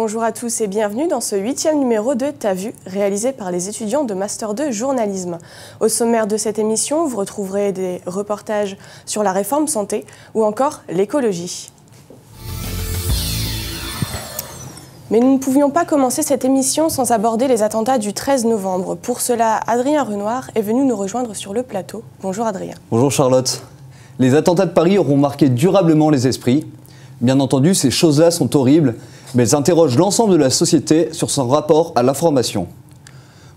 Bonjour à tous et bienvenue dans ce 8e numéro de T'as vu, réalisé par les étudiants de Master 2 Journalisme. Au sommaire de cette émission, vous retrouverez des reportages sur la réforme santé ou encore l'écologie. Mais nous ne pouvions pas commencer cette émission sans aborder les attentats du 13 novembre. Pour cela, Adrien Renoir est venu nous rejoindre sur le plateau. Bonjour Adrien. Bonjour Charlotte. Les attentats de Paris auront marqué durablement les esprits. Bien entendu, ces choses-là sont horribles, mais elles interrogent l'ensemble de la société sur son rapport à l'information.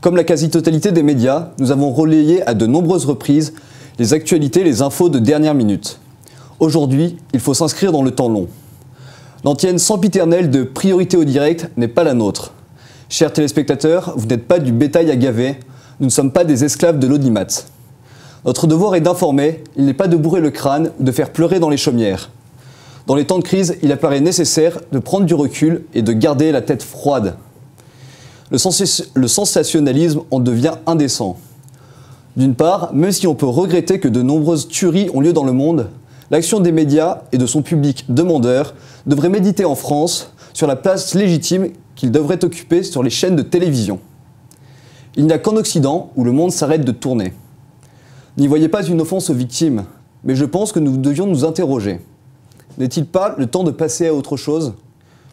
Comme la quasi-totalité des médias, nous avons relayé à de nombreuses reprises les actualités, les infos de dernière minute. Aujourd'hui, il faut s'inscrire dans le temps long. L'antienne sempiternelle de priorité au direct n'est pas la nôtre. Chers téléspectateurs, vous n'êtes pas du bétail à gaver, nous ne sommes pas des esclaves de l'audimat. Notre devoir est d'informer, il n'est pas de bourrer le crâne ou de faire pleurer dans les chaumières. Dans les temps de crise, il apparaît nécessaire de prendre du recul et de garder la tête froide. Le sensationnalisme en devient indécent. D'une part, même si on peut regretter que de nombreuses tueries ont lieu dans le monde, l'action des médias et de son public demandeur devrait méditer en France sur la place légitime qu'ils devraient occuper sur les chaînes de télévision. Il n'y a qu'en Occident où le monde s'arrête de tourner. N'y voyez pas une offense aux victimes, mais je pense que nous devions nous interroger. N'est-il pas le temps de passer à autre chose ?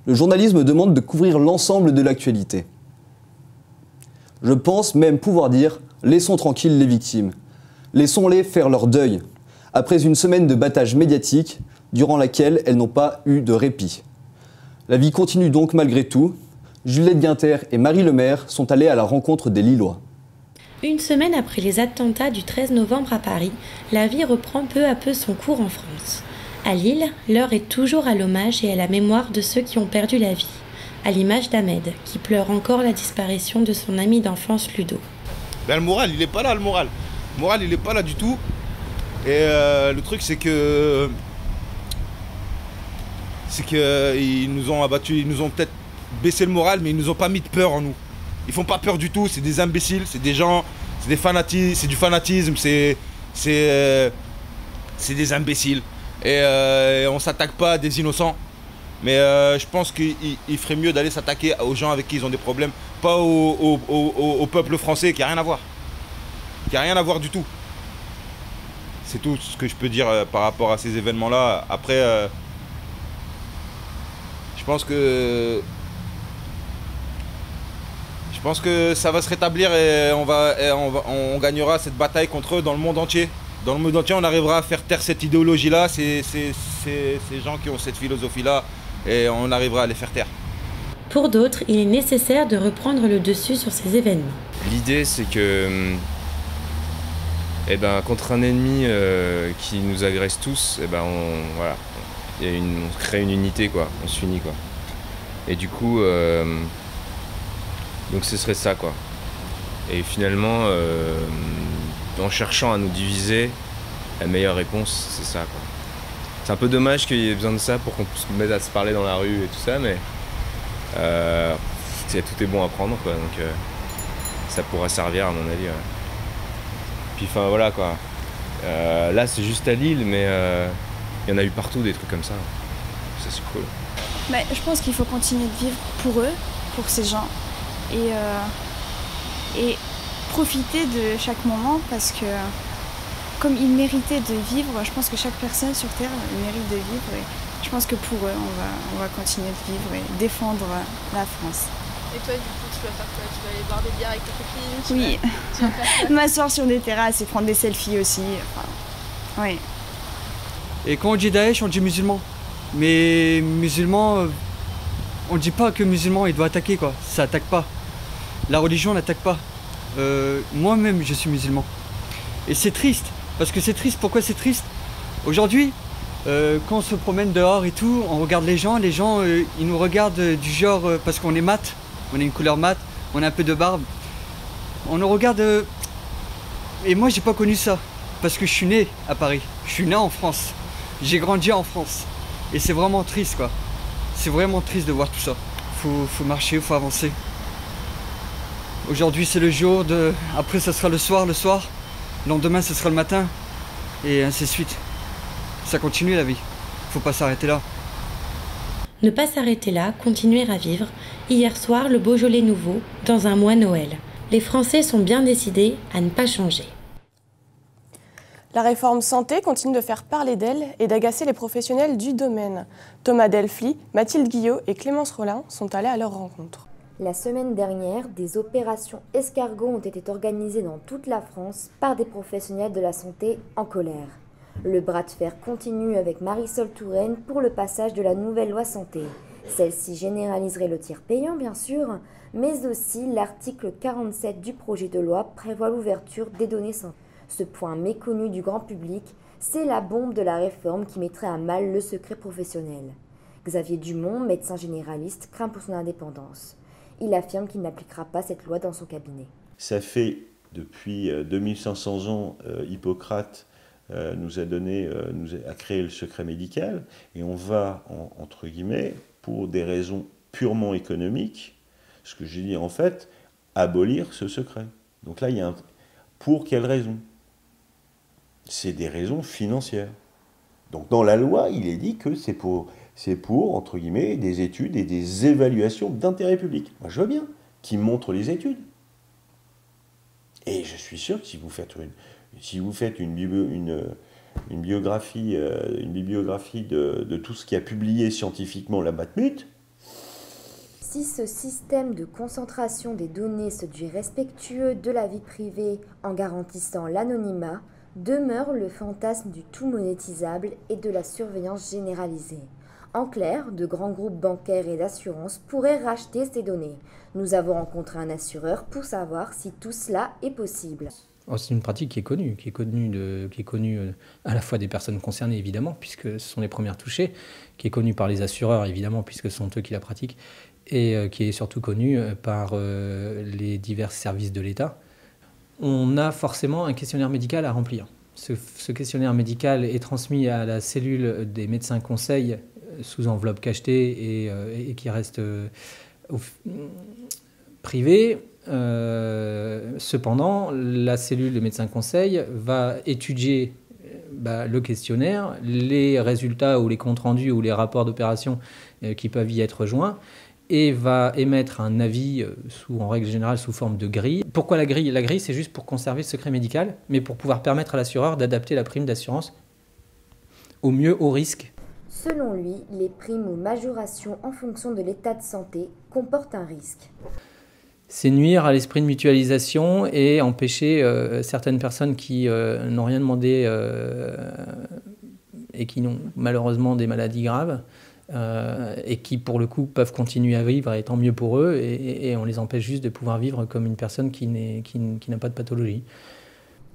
Le journalisme demande de couvrir l'ensemble de l'actualité. Je pense même pouvoir dire « laissons tranquilles les victimes ». Laissons-les faire leur deuil, après une semaine de battage médiatique, durant laquelle elles n'ont pas eu de répit. La vie continue donc malgré tout. Juliette Guinter et Marie Lemaire sont allées à la rencontre des Lillois. Une semaine après les attentats du 13 novembre à Paris, la vie reprend peu à peu son cours en France. À Lille, l'heure est toujours à l'hommage et à la mémoire de ceux qui ont perdu la vie, à l'image d'Ahmed, qui pleure encore la disparition de son ami d'enfance Ludo. Ben, le moral, il n'est pas là, le moral. Le moral, il n'est pas là du tout. Et le truc, c'est que ils nous ont abattus, ils nous ont peut-être baissé le moral, mais ils nous ont pas mis de peur en nous. Ils font pas peur du tout, c'est des imbéciles, c'est des gens, c'est des fanatismes, c'est du fanatisme, c'est des imbéciles. Et on s'attaque pas à des innocents. Mais je pense qu'il ferait mieux d'aller s'attaquer aux gens avec qui ils ont des problèmes, pas au peuple français qui a rien à voir. Qui a rien à voir du tout. C'est tout ce que je peux dire par rapport à ces événements-là. Après, je pense que ça va se rétablir et on gagnera cette bataille contre eux dans le monde entier. Dans le monde entier, on arrivera à faire taire cette idéologie-là, ces gens qui ont cette philosophie-là, et on arrivera à les faire taire. Pour d'autres, il est nécessaire de reprendre le dessus sur ces événements. L'idée, c'est que contre un ennemi qui nous agresse tous, on crée une unité, quoi. On s'unit, quoi. Et du coup, donc ce serait ça, quoi. Et finalement, en cherchant à nous diviser, la meilleure réponse, c'est ça, quoi. C'est un peu dommage qu'il y ait besoin de ça pour qu'on puisse se mettre à se parler dans la rue et tout ça, mais tout est bon à prendre, quoi. Donc ça pourra servir, à mon avis. Ouais. Puis enfin voilà, quoi. Là c'est juste à Lille, mais il y en a eu partout des trucs comme ça. Ça c'est cool. Mais je pense qu'il faut continuer de vivre pour eux, pour ces gens, et profiter de chaque moment, parce que comme ils méritaient de vivre, je pense que chaque personne sur Terre mérite de vivre, et je pense que pour eux on va continuer de vivre et défendre la France. Et toi, du coup, tu vas faire quoi? Tu vas aller boire des bières avec tes copines? Oui, tu vas faire quoi? m'asseoir sur des terrasses et prendre des selfies aussi. Enfin, oui. Et quand on dit Daesh, on dit musulman. Mais musulman, on ne dit pas que musulman, il doit attaquer, quoi. Ça attaque pas. La religion n'attaque pas. Moi-même, je suis musulman. Et c'est triste. Parce que c'est triste. Pourquoi c'est triste? Aujourd'hui, quand on se promène dehors et tout, on regarde les gens, ils nous regardent du genre, parce qu'on est mat, on a une couleur mat, on a un peu de barbe, on nous regarde, et moi j'ai pas connu ça, parce que je suis né à Paris, je suis né en France, j'ai grandi en France, et c'est vraiment triste, quoi. C'est vraiment triste de voir tout ça. Faut marcher, faut avancer. Aujourd'hui c'est le jour, après ça sera le soir, le lendemain ce sera le matin, et ainsi de suite. Ça continue la vie, faut pas s'arrêter là. Ne pas s'arrêter là, continuer à vivre. Hier soir, le Beaujolais nouveau, dans un mois Noël. Les Français sont bien décidés à ne pas changer. La réforme santé continue de faire parler d'elle et d'agacer les professionnels du domaine. Thomas Delfly, Mathilde Guillot et Clémence Rollin sont allés à leur rencontre. La semaine dernière, des opérations escargots ont été organisées dans toute la France par des professionnels de la santé en colère. Le bras de fer continue avec Marisol Touraine pour le passage de la nouvelle loi santé. Celle-ci généraliserait le tiers payant, bien sûr, mais aussi l'article 47 du projet de loi prévoit l'ouverture des données santé. Ce point méconnu du grand public, c'est la bombe de la réforme qui mettrait à mal le secret professionnel. Xavier Dumont, médecin généraliste, craint pour son indépendance. Il affirme qu'il n'appliquera pas cette loi dans son cabinet. Ça fait depuis 2500 ans, Hippocrate nous a créé le secret médical, et on va, entre guillemets, pour des raisons purement économiques, ce que j'ai dit en fait, abolir ce secret. Donc là, il y a pour quelle raison? C'est des raisons financières. Donc dans la loi, il est dit que c'est pour, entre guillemets, des études et des évaluations d'intérêt public. Moi, je veux bien qu'ils montrent les études. Et je suis sûr que si vous faites une bibliographie de tout ce qui a publié scientifiquement la Matmut. Si ce système de concentration des données se dit respectueux de la vie privée en garantissant l'anonymat, demeure le fantasme du tout monétisable et de la surveillance généralisée. En clair, de grands groupes bancaires et d'assurances pourraient racheter ces données. Nous avons rencontré un assureur pour savoir si tout cela est possible. Oh, c'est une pratique qui est connue à la fois des personnes concernées évidemment, puisque ce sont les premières touchées, qui est connue par les assureurs évidemment, puisque ce sont eux qui la pratiquent, et qui est surtout connue par les divers services de l'État. On a forcément un questionnaire médical à remplir. Ce questionnaire médical est transmis à la cellule des médecins conseils sous enveloppe cachetée et qui reste privée. Cependant, la cellule de médecins conseils va étudier le questionnaire, les résultats ou les comptes rendus ou les rapports d'opération qui peuvent y être joints, et va émettre un avis, en règle générale, sous forme de grille. Pourquoi la grille? La grille, c'est juste pour conserver le secret médical, mais pour pouvoir permettre à l'assureur d'adapter la prime d'assurance au mieux au risque. Selon lui, les primes ou majorations en fonction de l'état de santé comportent un risque. C'est nuire à l'esprit de mutualisation et empêcher certaines personnes qui n'ont rien demandé et qui n'ont malheureusement des maladies graves, et qui pour le coup peuvent continuer à vivre, et tant mieux pour eux, et on les empêche juste de pouvoir vivre comme une personne qui n'a pas de pathologie.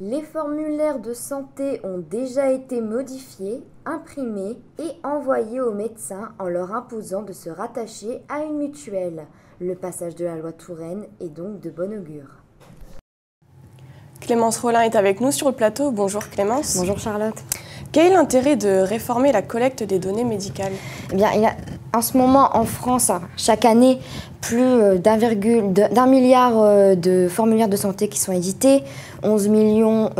Les formulaires de santé ont déjà été modifiés, imprimés et envoyés aux médecins en leur imposant de se rattacher à une mutuelle. Le passage de la loi Touraine est donc de bon augure. Clémence Rollin est avec nous sur le plateau. Bonjour Clémence. Bonjour Charlotte. Quel est l'intérêt de réformer la collecte des données médicales? Eh bien, il y a en ce moment en France, chaque année, plus d'un milliard de formulaires de santé qui sont édités, 11 millions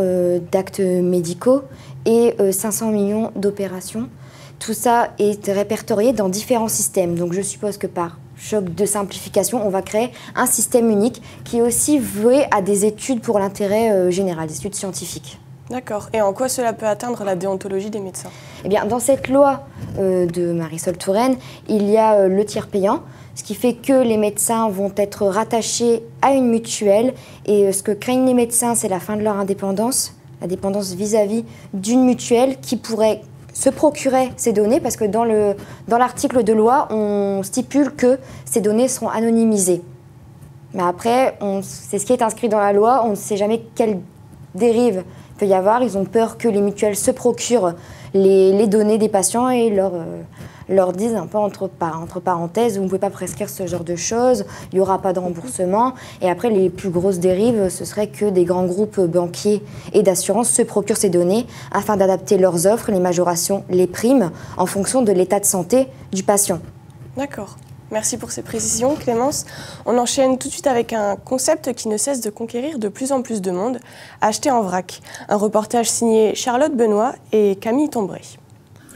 d'actes médicaux et 500 millions d'opérations. Tout ça est répertorié dans différents systèmes. Donc je suppose que par choc de simplification, on va créer un système unique qui est aussi voué à des études pour l'intérêt général, des études scientifiques. D'accord. Et en quoi cela peut atteindre la déontologie des médecins? Eh bien, dans cette loi de Marisol Touraine, il y a le tiers payant, ce qui fait que les médecins vont être rattachés à une mutuelle. Et ce que craignent les médecins, c'est la fin de leur indépendance, la dépendance vis-à-vis d'une mutuelle qui pourrait se procurer ces données, parce que dans l'article de loi, on stipule que ces données seront anonymisées. Mais après, c'est ce qui est inscrit dans la loi, on ne sait jamais quelle dérive peut y avoir. Ils ont peur que les mutuelles se procurent les données des patients et leur disent un peu entre parenthèses, vous ne pouvez pas prescrire ce genre de choses, il n'y aura pas de remboursement. Et après, les plus grosses dérives, ce serait que des grands groupes banquiers et d'assurance se procurent ces données afin d'adapter leurs offres, les majorations, les primes, en fonction de l'état de santé du patient. D'accord. Merci pour ces précisions, Clémence. On enchaîne tout de suite avec un concept qui ne cesse de conquérir de plus en plus de monde, acheter en vrac. Un reportage signé Charlotte Benoît et Camille Tombray.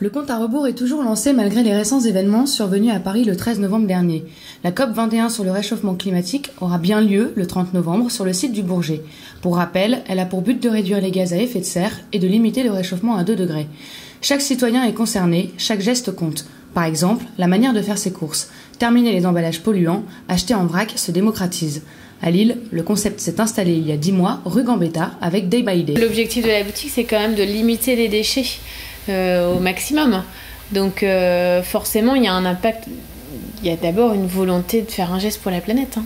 Le compte à rebours est toujours lancé malgré les récents événements survenus à Paris le 13 novembre dernier. La COP21 sur le réchauffement climatique aura bien lieu le 30 novembre sur le site du Bourget. Pour rappel, elle a pour but de réduire les gaz à effet de serre et de limiter le réchauffement à 2 degrés. Chaque citoyen est concerné, chaque geste compte. Par exemple, la manière de faire ses courses. Terminer les emballages polluants, acheter en vrac se démocratise. À Lille, le concept s'est installé il y a 10 mois, rue Gambetta, avec Day by Day. L'objectif de la boutique, c'est quand même de limiter les déchets au maximum. Donc forcément, il y a un impact. Il y a d'abord une volonté de faire un geste pour la planète.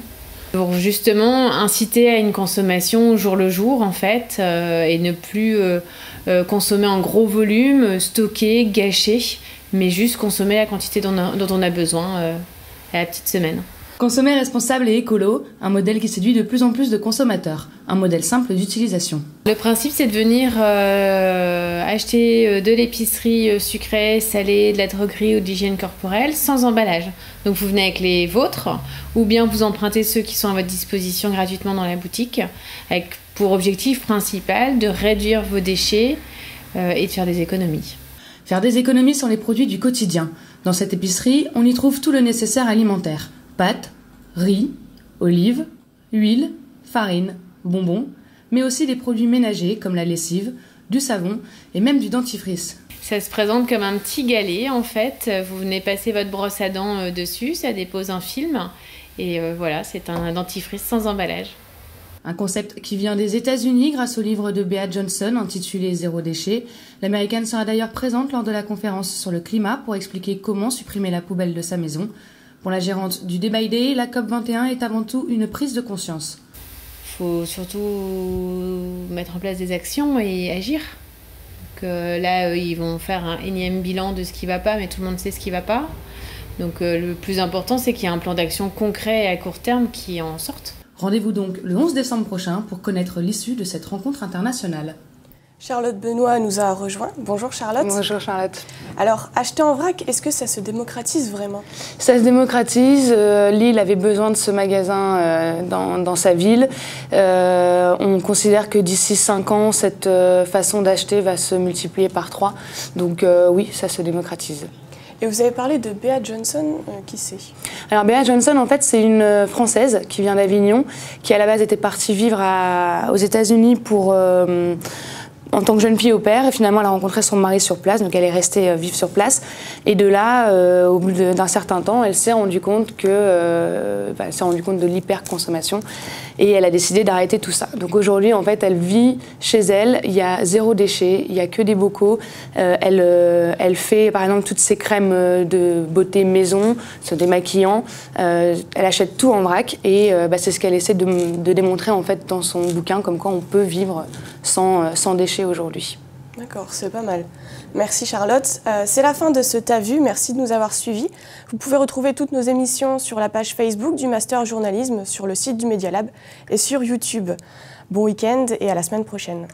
Pour justement inciter à une consommation au jour le jour, en fait, et ne plus consommer en gros volume, stocker, gâcher, mais juste consommer la quantité dont on a besoin à la petite semaine. Consommer responsable et écolo, un modèle qui séduit de plus en plus de consommateurs, un modèle simple d'utilisation. Le principe, c'est de venir acheter de l'épicerie sucrée, salée, de la droguerie ou de l'hygiène corporelle sans emballage. Donc vous venez avec les vôtres, ou bien vous empruntez ceux qui sont à votre disposition gratuitement dans la boutique, avec pour objectif principal de réduire vos déchets et de faire des économies. Faire des économies sur les produits du quotidien. Dans cette épicerie, on y trouve tout le nécessaire alimentaire. Pâtes, riz, olives, huile, farine, bonbons, mais aussi des produits ménagers comme la lessive, du savon et même du dentifrice. Ça se présente comme un petit galet en fait. Vous venez passer votre brosse à dents dessus, ça dépose un film et voilà, c'est un dentifrice sans emballage. Un concept qui vient des États-Unis grâce au livre de Bea Johnson intitulé Zéro déchet. L'américaine sera d'ailleurs présente lors de la conférence sur le climat pour expliquer comment supprimer la poubelle de sa maison. Pour la gérante du Day by Day, la COP21 est avant tout une prise de conscience. Il faut surtout mettre en place des actions et agir. Là, ils vont faire un énième bilan de ce qui ne va pas, mais tout le monde sait ce qui ne va pas. Donc le plus important, c'est qu'il y ait un plan d'action concret et à court terme qui en sorte. Rendez-vous donc le 11 décembre prochain pour connaître l'issue de cette rencontre internationale. Charlotte Benoît nous a rejoint. Bonjour Charlotte. Bonjour Charlotte. Alors, acheter en vrac, est-ce que ça se démocratise vraiment? Ça se démocratise. Lille avait besoin de ce magasin dans sa ville. On considère que d'ici 5 ans, cette façon d'acheter va se multiplier par 3. Donc oui, ça se démocratise. Et vous avez parlé de Bea Johnson, qui c'est? Alors Bea Johnson, en fait, c'est une Française qui vient d'Avignon, qui à la base était partie vivre aux États-Unis pour... en tant que jeune fille au père, et finalement elle a rencontré son mari sur place, donc elle est restée vivre sur place. Et de là, au bout d'un certain temps, elle s'est rendue compte de l'hyperconsommation et elle a décidé d'arrêter tout ça. Donc aujourd'hui, en fait, elle vit chez elle, il y a 0 déchet, il n'y a que des bocaux. Elle fait par exemple toutes ses crèmes de beauté maison, se démaquillant. Elle achète tout en vrac et c'est ce qu'elle essaie de démontrer en fait dans son bouquin, comme quoi on peut vivre sans déchets aujourd'hui. D'accord, c'est pas mal. Merci Charlotte. C'est la fin de ce T'as vu, merci de nous avoir suivis. Vous pouvez retrouver toutes nos émissions sur la page Facebook du Master Journalisme, sur le site du Media Lab et sur YouTube. Bon week-end et à la semaine prochaine.